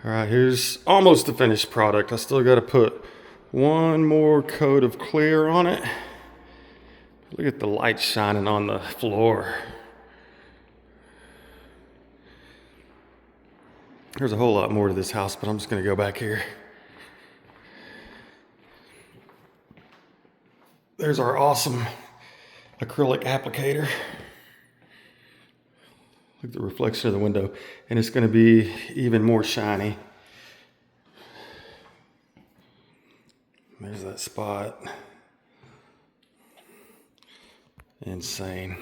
All right, here's almost the finished product. I still got to put one more coat of clear on it. Look at the light shining on the floor. There's a whole lot more to this house, but I'm just going to go back here. There's our awesome acrylic applicator. Look at the reflection of the window, and it's going to be even more shiny. There's that spot. Insane.